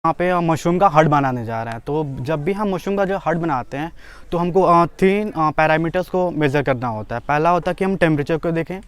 यहाँ पे मशरूम का हट बनाने जा रहे हैं। तो जब भी हम मशरूम का जो हट बनाते हैं तो हमको तीन पैरामीटर्स को मेज़र करना होता है। पहला होता है कि हम टेम्परेचर को देखें,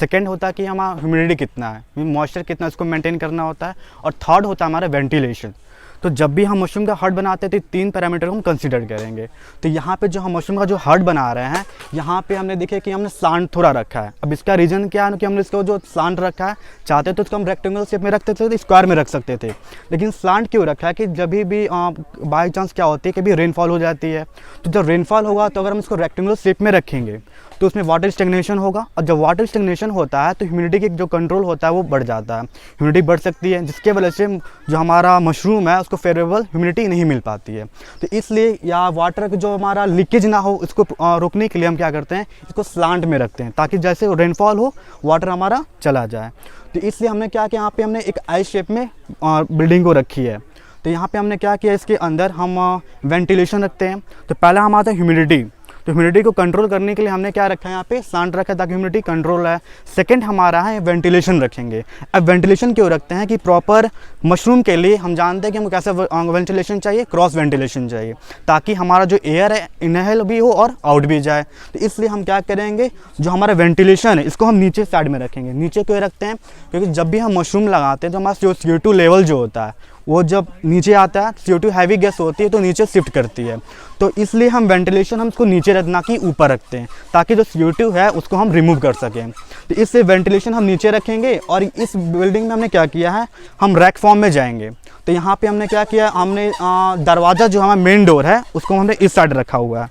सेकंड होता है कि हमारा ह्यूमिडिटी कितना है, मॉइस्चर कितना है, इसको मेंटेन करना होता है, और थर्ड होता है हमारा वेंटिलेशन। तो जब भी हम मशरूम का हट बनाते हैं तो तीन पैरामीटर को हम कंसीडर करेंगे। तो यहाँ पे जो हम मशरूम का जो हट बना रहे हैं, यहाँ पे हमने देखे कि हमने स्लांट थोड़ा रखा है। अब इसका रीज़न क्या है कि हमने इसको जो स्लांट रखा है, चाहते तो इसको हम रेक्टेंगल शेप में रखते थे, स्क्वायर में रख सकते थे, लेकिन स्लांट क्यों रखा है कि जब भी बाई चांस क्या होती है कि भी रेनफॉल हो जाती है, तो जब रेनफॉल होगा तो अगर हम इसको रेक्टेंगल शेप में रखेंगे तो उसमें वाटर स्टेग्नेशन होगा, और जब वाटर स्टेग्नेशन होता है तो ह्यूमिडिटी की जो कंट्रोल होता है वो बढ़ जाता है, ह्यूमिडिटी बढ़ सकती है, जिसके वजह से जो हमारा मशरूम है उसको फेवरेबल ह्यूमिडिटी नहीं मिल पाती है। तो इसलिए या वाटर जो हमारा लीकेज ना हो, इसको रोकने के लिए हम क्या करते हैं, इसको स्लांट में रखते हैं ताकि जैसे रेनफॉल हो वाटर हमारा चला जाए। तो इसलिए हमने क्या किया, यहाँ पे हमने एक आई शेप में बिल्डिंग को रखी है। तो यहाँ पे हमने क्या किया, इसके अंदर हम वेंटिलेशन रखते हैं। तो पहला हम आता है ह्यूमिडिटी। तो ह्यूमिडिटी को कंट्रोल करने के लिए हमने क्या रखा है, यहाँ पे स्लांट रखा है ताकि ह्यूमिडिटी कंट्रोल है। सेकंड हमारा है वेंटिलेशन रखेंगे। अब वेंटिलेशन क्यों रखते हैं कि प्रॉपर मशरूम के लिए हम जानते हैं कि हमको कैसा वेंटिलेशन चाहिए, क्रॉस वेंटिलेशन चाहिए, ताकि हमारा जो एयर है इनहेल भी हो और आउट भी जाए। तो इसलिए हम क्या करेंगे, जो हमारा वेंटिलेशन है इसको हम नीचे साइड में रखेंगे। नीचे क्यों रखते हैं, क्योंकि जब भी हम मशरूम लगाते हैं तो हमारा जो CO2 लेवल जो होता है वो जब नीचे आता है, CO2 हैवी गैस होती है तो नीचे शिफ्ट करती है। तो इसलिए हम वेंटिलेशन हम इसको नीचे रखना कि ऊपर रखते हैं, ताकि जो CO2 है उसको हम रिमूव कर सकें। तो इससे वेंटिलेशन हम नीचे रखेंगे। और इस बिल्डिंग में हमने क्या किया है, हम रैक फॉर्म में जाएंगे। तो यहाँ पे हमने क्या किया, हमने दरवाज़ा जो हमारा मेन डोर है उसको हमने इस साइड रखा हुआ है,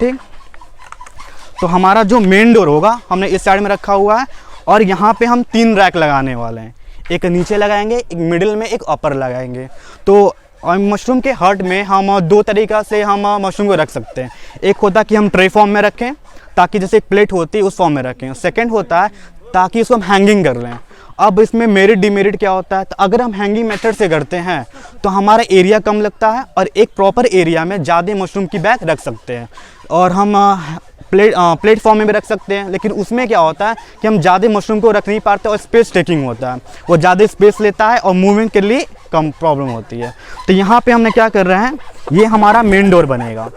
ठीक। तो हमारा जो मेन डोर होगा हमने इस साइड में रखा हुआ है, और यहाँ पे हम 3 रैक लगाने वाले हैं, एक नीचे लगाएंगे, एक मिडिल में, एक ऊपर लगाएंगे। तो मशरूम के हट में हम 2 तरीक़ा से हम मशरूम को रख सकते हैं। एक होता है कि हम ट्रे फॉर्म में रखें, ताकि जैसे एक प्लेट होती है उस फॉर्म में रखें। सेकंड होता है ताकि उसको हम हैंगिंग कर लें। अब इसमें मेरिट डिमेरिट क्या होता है, तो अगर हम हैंगिंग मेथड से करते हैं तो हमारा एरिया कम लगता है, और एक प्रॉपर एरिया में ज़्यादा मशरूम की बैग रख सकते हैं। और हम प्लेटफॉर्म में भी रख सकते हैं, लेकिन उसमें क्या होता है कि हम ज़्यादा मशरूम को रख नहीं पाते और स्पेस टेकिंग होता है, वो ज़्यादा स्पेस लेता है और मूवमेंट के लिए कम प्रॉब्लम होती है। तो यहाँ पे हमने क्या कर रहे हैं, ये हमारा मेन डोर बनेगा,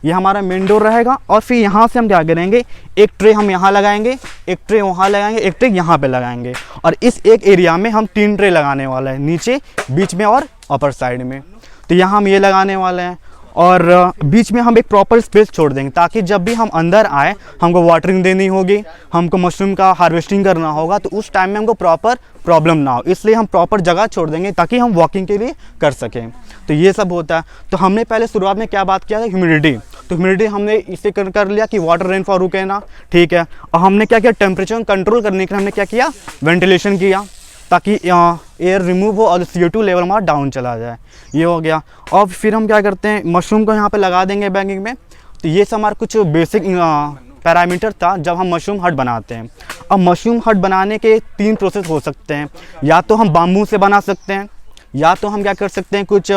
ये हमारा मेन डोर रहेगा। और फिर यहाँ से हम क्या करेंगे, एक ट्रे हम यहाँ लगाएंगे, एक ट्रे वहाँ लगाएंगे, एक ट्रे यहाँ पे लगाएंगे, और इस एक एरिया में हम 3 ट्रे लगाने वाले हैं, नीचे, बीच में और अपर साइड में। तो यहाँ हम ये लगाने वाले हैं, और बीच में हम एक प्रॉपर स्पेस छोड़ देंगे, ताकि जब भी हम अंदर आए हमको वाटरिंग देनी होगी, हमको मशरूम का हार्वेस्टिंग करना होगा, तो उस टाइम में हमको प्रॉपर प्रॉब्लम ना हो, इसलिए हम प्रॉपर जगह छोड़ देंगे ताकि हम वॉकिंग के लिए कर सकें। तो ये सब होता है। तो हमने पहले शुरुआत में क्या बात किया था, ह्यूमिडिटी। तो ह्यूमिडिटी हमने इसे कर लिया कि वाटर रेनफॉल रुके ना, ठीक है। और हमने क्या किया, टेम्परेचर कंट्रोल करने के लिए हमने क्या किया, वेंटिलेशन किया, ताकि एयर रिमूव हो और CO2 लेवल हमारा डाउन चला जाए। ये हो गया। और फिर हम क्या करते हैं, मशरूम को यहाँ पे लगा देंगे बैगिंग में। तो ये सब हमारा कुछ बेसिक पैरामीटर था जब हम मशरूम हट बनाते हैं। अब मशरूम हट बनाने के 3 प्रोसेस हो सकते हैं, या तो हम बाम्बू से बना सकते हैं, या तो हम क्या कर सकते हैं, कुछ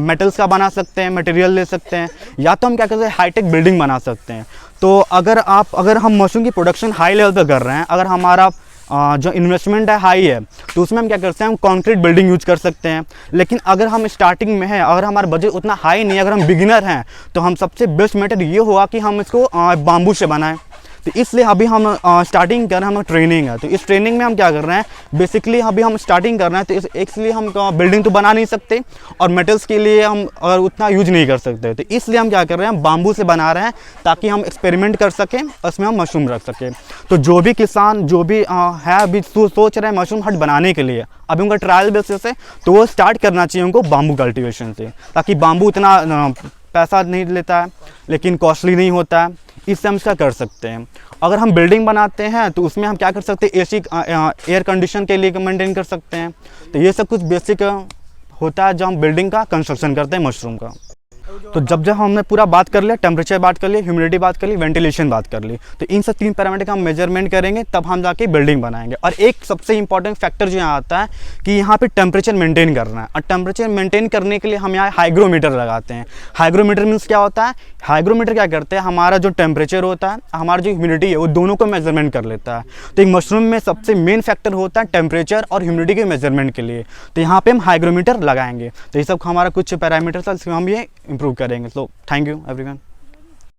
मेटल्स का बना सकते हैं, मटेरियल ले सकते हैं, या तो हम क्या कर सकते हैं, हाईटेक बिल्डिंग बना सकते हैं। तो अगर हम मशरूम की प्रोडक्शन हाई लेवल पर कर रहे हैं, अगर हमारा जो इन्वेस्टमेंट है हाई है, तो उसमें हम क्या करते हैं, हम कंक्रीट बिल्डिंग यूज कर सकते हैं। लेकिन अगर हम स्टार्टिंग में हैं, अगर हमारा बजट उतना हाई नहीं है, अगर हम बिगिनर हैं, तो हम सबसे बेस्ट मेथड ये होगा कि हम इसको बाम्बू से बनाएं। तो इसलिए अभी हम स्टार्टिंग कर रहे हैं, हम ट्रेनिंग है। तो इस ट्रेनिंग में हम क्या कर रहे हैं, बेसिकली अभी हम स्टार्टिंग कर रहे हैं, तो इसलिए हम बिल्डिंग तो बना नहीं सकते, और मेटल्स के लिए हम और उतना यूज नहीं कर सकते। तो इसलिए हम क्या कर रहे हैं, हम बाम्बू से बना रहे हैं, ताकि हम एक्सपेरिमेंट कर सकें, उसमें हम मशरूम रख सकें। तो जो भी किसान जो भी है अभी सोच रहे हैं मशरूम हट बनाने के लिए, अभी उनका ट्रायल बेसिस है, तो वो स्टार्ट करना चाहिए उनको बाम्बू कल्टिवेशन से, ताकि बाम्बू इतना पैसा नहीं लेता है, लेकिन कॉस्टली नहीं होता है, इससे हम इसका कर सकते हैं। अगर हम बिल्डिंग बनाते हैं तो उसमें हम क्या कर सकते हैं, AC एयर कंडीशन के लिए मेंटेन कर सकते हैं। तो ये सब कुछ बेसिक होता है जब हम बिल्डिंग का कंस्ट्रक्शन करते हैं मशरूम का। तो जब जब हमने पूरा बात कर लिया, टेम्परेचर बात कर लिया, ह्यूमिडिटी बात कर ली, वेंटिलेशन बात कर ली, तो इन सब 3 पैरामीटर का हम मेजरमेंट करेंगे, तब हम जाके बिल्डिंग बनाएंगे। और एक सबसे इंपॉर्टेंट फैक्टर जो यहाँ आता है कि यहाँ पे टेम्परेचर मेंटेन करना है, और टेम्परेचर मेंटेन करने के लिए हम यहाँ हाइग्रोमीटर लगाते हैं। हाइग्रोमीटर मीन्स क्या होता है? हाइग्रोमीटर क्या करते हैं, हमारा जो टेम्परेचर होता है, हमारा जो ह्यूमिडिटी है, वो दोनों को मेजरमेंट कर लेता है। तो एक मशरूम में सबसे मेन फैक्टर होता है टेम्परेचर और ह्यूमिडिटी के मेजरमेंट के लिए, तो यहाँ पे हम हाइग्रोमीटर लगाएंगे। तो ये सब हमारा कुछ पैरामीटर्स हम ये इंप्रूव करेंगे। तो थैंक यू एवरीवन।